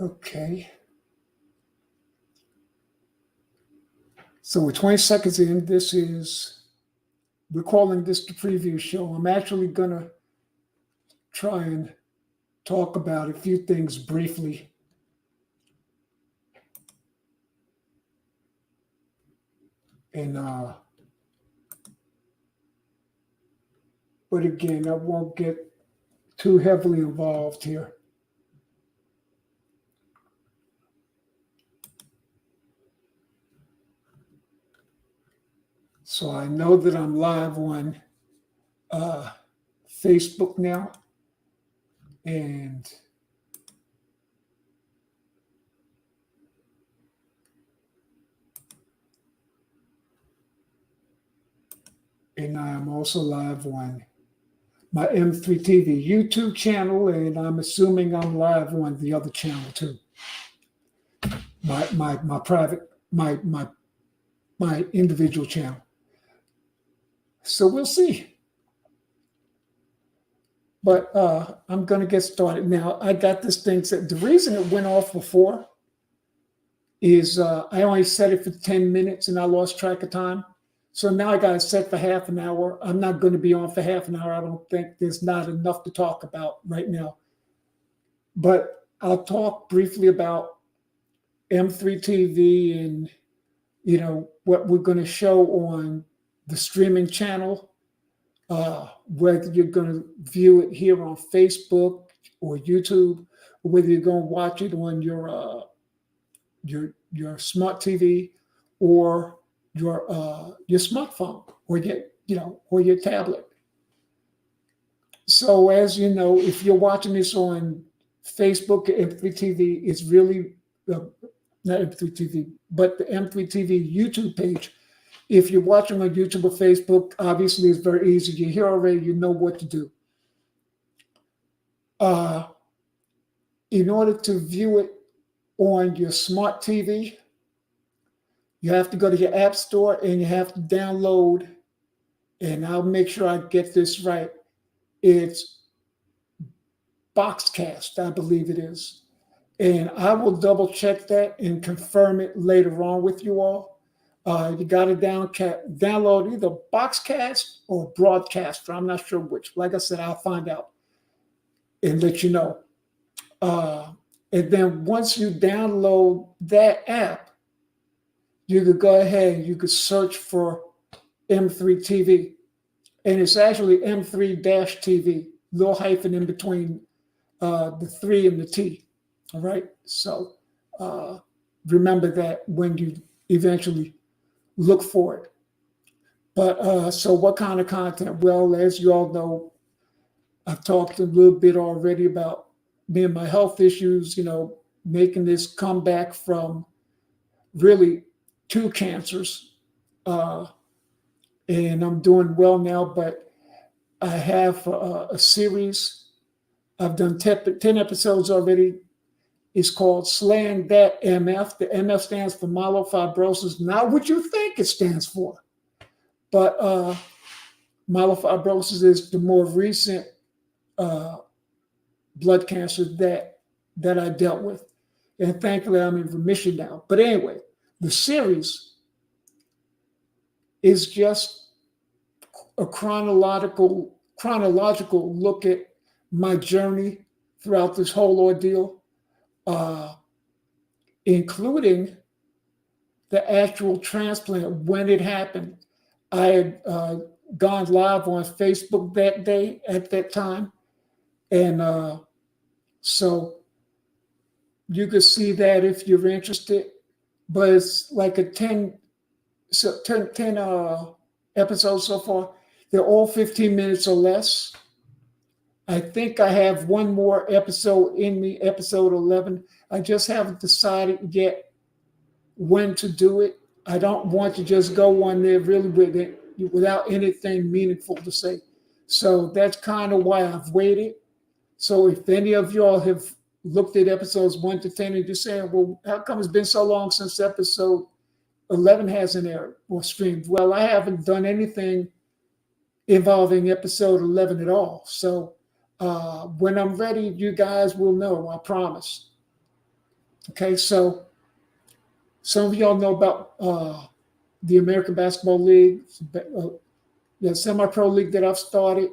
Okay. So we're 20 seconds in. We're calling this the preview show. I'm actually going to try and talk about a few things briefly. And, but again, I won't get too heavily involved here. So I know that I'm live on Facebook now, and I'm also live on my M3-TV YouTube channel, and I'm assuming I'm live on the other channel too. My private, my individual channel. So we'll see. But I'm going to get started now. I got this thing set. The reason it went off before is I only set it for 10 minutes and I lost track of time. So now I got it set for half an hour. I'm not going to be on for half an hour. I don't think there's not enough to talk about right now. But I'll talk briefly about M3-TV and, what we're going to show on the streaming channel, whether you're going to view it here on Facebook or YouTube, or whether you're going to watch it on your smart TV or your smartphone or your tablet. So as you know, if you're watching this on Facebook, M3-TV is really not M3-TV, but the M3-TV YouTube page. If you're watching on YouTube or Facebook, obviously it's very easy. You're here already, you know what to do. In order to view it on your smart TV, you have to go to your app store and you have to download, and I'll make sure I get this right. It's Boxcast, I believe it is. And I will double check that and confirm it later on with you all. You got to download either Boxcast or Broadcaster. I'm not sure which. Like I said, I'll find out and let you know. And then once you download that app, you could go ahead and you could search for M3-TV. And it's actually M3-TV, little hyphen in between the 3 and the T. All right. So remember that when you eventually look for it. But so what kind of content? Well, as you all know, I've talked a little bit already about me and my health issues, making this comeback from really 2 cancers. And I'm doing well now, but I have a series. I've done 10 episodes already. It's called Slaying That MF. The MF stands for myelofibrosis, not what you think it stands for. But myelofibrosis is the more recent blood cancer that I dealt with. And thankfully, I'm in remission now. But anyway, the series is just a chronological look at my journey throughout this whole ordeal, including the actual transplant when it happened. I had gone live on Facebook that day at that time. And so you could see that if you're interested, but it's like a 10 episodes so far. They're all 15 minutes or less. I think I have one more episode in me, episode 11. I just haven't decided yet when to do it. I don't want to just go on there really with it without anything meaningful to say. So that's kind of why I've waited. So if any of y'all have looked at episodes 1 to 10 and you're saying, well, how come it's been so long since episode 11 hasn't aired or streamed? Well, I haven't done anything involving episode 11 at all. So when I'm ready, you guys will know, I promise. Okay, so some of y'all know about the American Basketball League, the semi-pro league that I've started.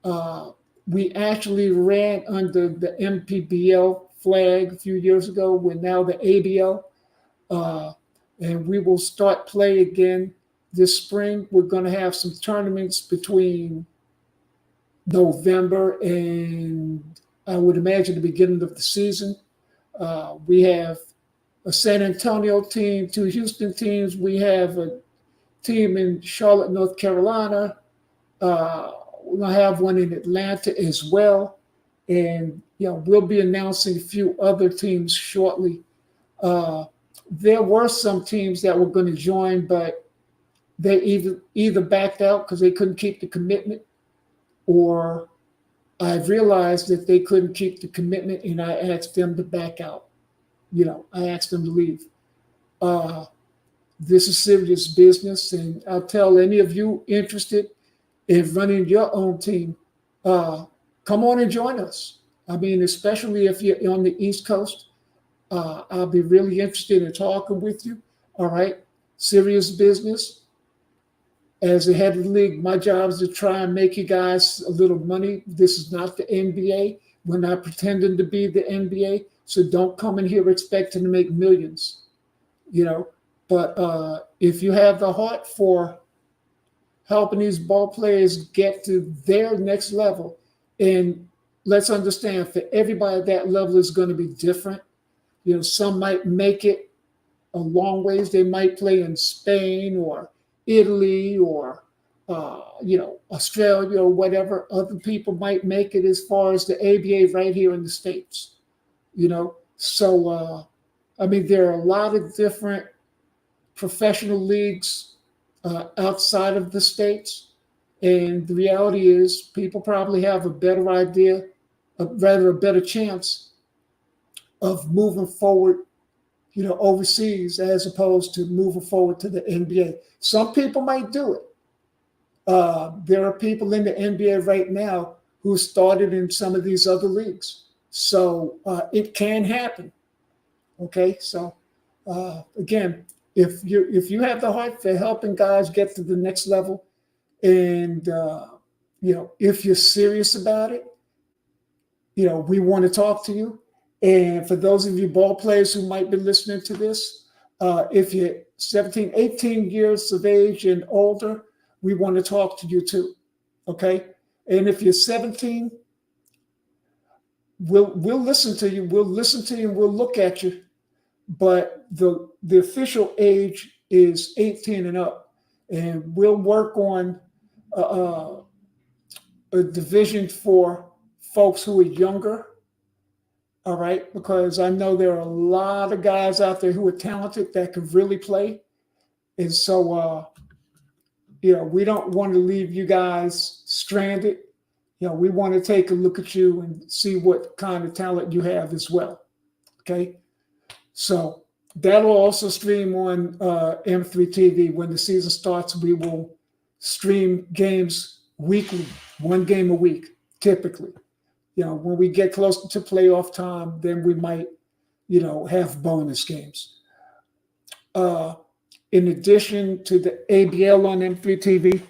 Uh, we actually ran under the MPBL flag a few years ago. We're now the ABL, uh, and we will start play again this spring. We're going to have some tournaments between November and I would imagine the beginning of the season. We have a San Antonio team, two Houston teams. We have a team in Charlotte, North Carolina. We're going to have one in Atlanta as well. And, we'll be announcing a few other teams shortly. There were some teams that were going to join, but they either backed out because they couldn't keep the commitment, or I realized that they couldn't keep the commitment and I asked them to back out. I asked them to leave. This is serious business, and I'll tell any of you interested in running your own team, come on and join us. I mean, especially if you're on the East Coast, I'll be really interested in talking with you. All right, serious business. As the head of the league, my job is to try and make you guys a little money. This is not the NBA. We're not pretending to be the NBA. So don't come in here expecting to make millions, But if you have the heart for helping these ball players get to their next level, and let's understand, for everybody, that level is going to be different. Some might make it a long ways. They might play in Spain or Italy or Australia or whatever. Other people might make it as far as the ABA right here in the States. So I mean, there are a lot of different professional leagues outside of the States, and the reality is people probably have a better idea, rather a better chance of moving forward overseas as opposed to moving forward to the NBA. Some people might do it. There are people in the NBA right now who started in some of these other leagues. So it can happen. Okay, so again, if you have the heart for helping guys get to the next level, and if you're serious about it, we want to talk to you. And for those of you ball players who might be listening to this, if you're 17, 18 years of age and older, we want to talk to you too. Okay, and if you're 17, we'll listen to you. We'll listen to you and we'll look at you. But the official age is 18 and up, and we'll work on a division for folks who are younger. All right, because I know there are a lot of guys out there who are talented that could really play, and so we don't want to leave you guys stranded. We want to take a look at you and see what kind of talent you have as well. Okay. So that'll also stream on M3-TV. When the season starts, we will stream games weekly, one game a week, typically. When we get closer to playoff time, then we might, have bonus games. In addition to the ABL on M3-TV,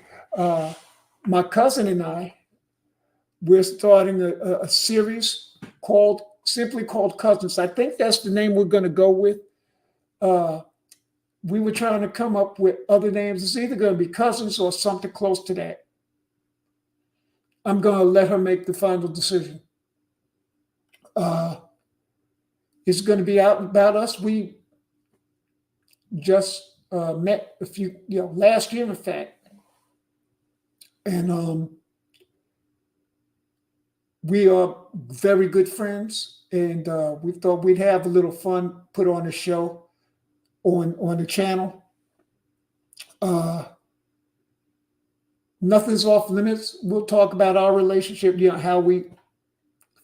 my cousin and I, we're starting a series simply called Cousins. I think that's the name we're going to go with. We were trying to come up with other names. It's either going to be Cousins or something close to that. I'm going to let her make the final decision. It's going to be out about us. We just met a few, last year, in fact. And we are very good friends. And we thought we'd have a little fun, put on a show on the channel. Nothing's off limits. We'll talk about our relationship, how we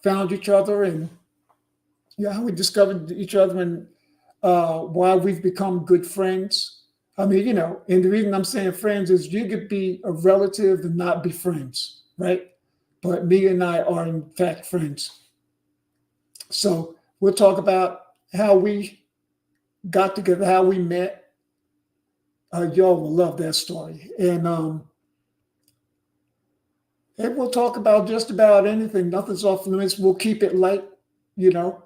found each other and how we discovered each other and why we've become good friends. I mean, and the reason I'm saying friends is you could be a relative and not be friends, right? But me and I are in fact friends. So we'll talk about how we got together, how we met. Y'all will love that story. And we'll talk about just about anything. Nothing's off limits. We'll keep it light. You know,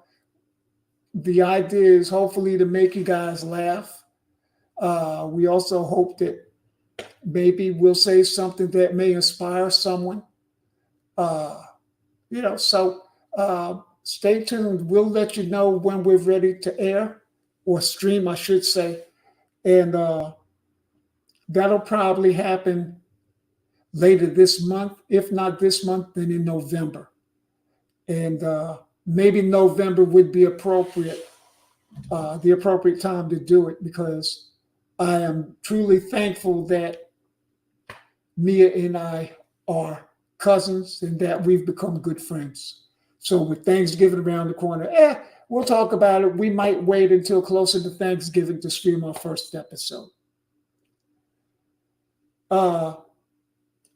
the idea is hopefully to make you guys laugh. We also hope that maybe we'll say something that may inspire someone. Uh, so stay tuned. We'll let you know when we're ready to air or stream, I should say. And that'll probably happen later this month. If not this month, then in November. And maybe November would be appropriate, the appropriate time to do it, because I am truly thankful that Mia and I are cousins and that we've become good friends. So with Thanksgiving around the corner, we'll talk about it. We might wait until closer to Thanksgiving to stream our first episode.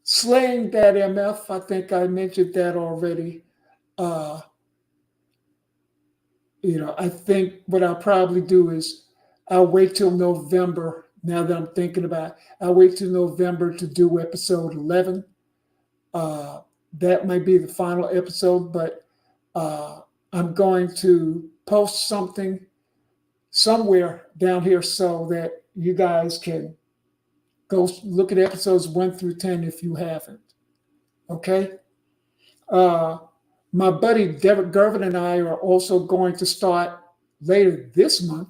Slaying that MF, I think I mentioned that already. I think what I'll probably do is I'll wait till November. Now that I'm thinking about it, I'll wait till November to do episode 11. That might be the final episode, but I'm going to post something somewhere down here so that you guys can go look at episodes 1 through 10 if you haven't. Okay? My buddy Derek Gervin and I are also going to start later this month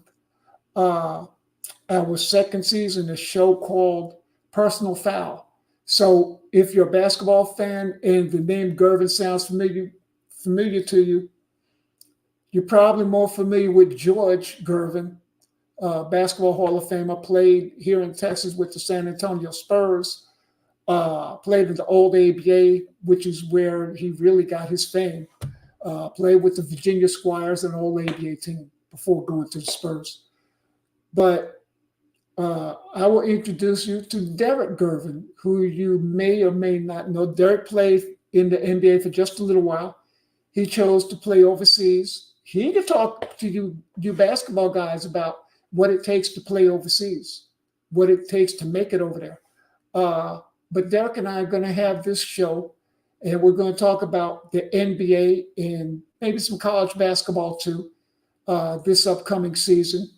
our second season, a show called Personal Foul. So if you're a basketball fan and the name Gervin sounds familiar to you, you're probably more familiar with George Gervin, Basketball Hall of Famer, played here in Texas with the San Antonio Spurs, played in the old ABA, which is where he really got his fame, played with the Virginia Squires, an old ABA team, before going to the Spurs. But I will introduce you to Derek Gervin, who you may or may not know. Derek played in the NBA for just a little while. He chose to play overseas. He can talk to you basketball guys about what it takes to play overseas, what it takes to make it over there. But Derek and I are going to have this show, and we're going to talk about the NBA and maybe some college basketball too this upcoming season.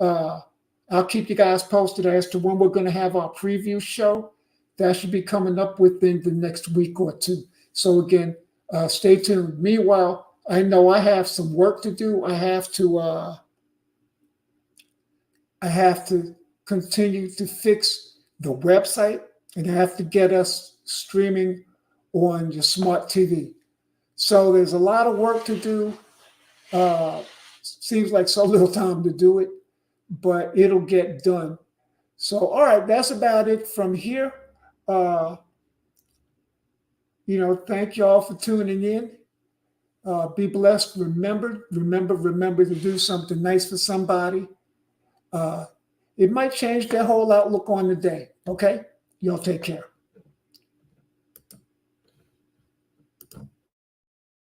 I'll keep you guys posted as to when we're going to have our preview show. That should be coming up within the next week or two. So again, stay tuned. Meanwhile, I know I have some work to do. I have to continue to fix the website, and I have to get us streaming on your smart TV. So there's a lot of work to do. Seems like so little time to do it, but it'll get done. So, all right, that's about it from here. Thank you all for tuning in. Be blessed. Remember to do something nice for somebody. It might change their whole outlook on the day. Okay? Y'all take care.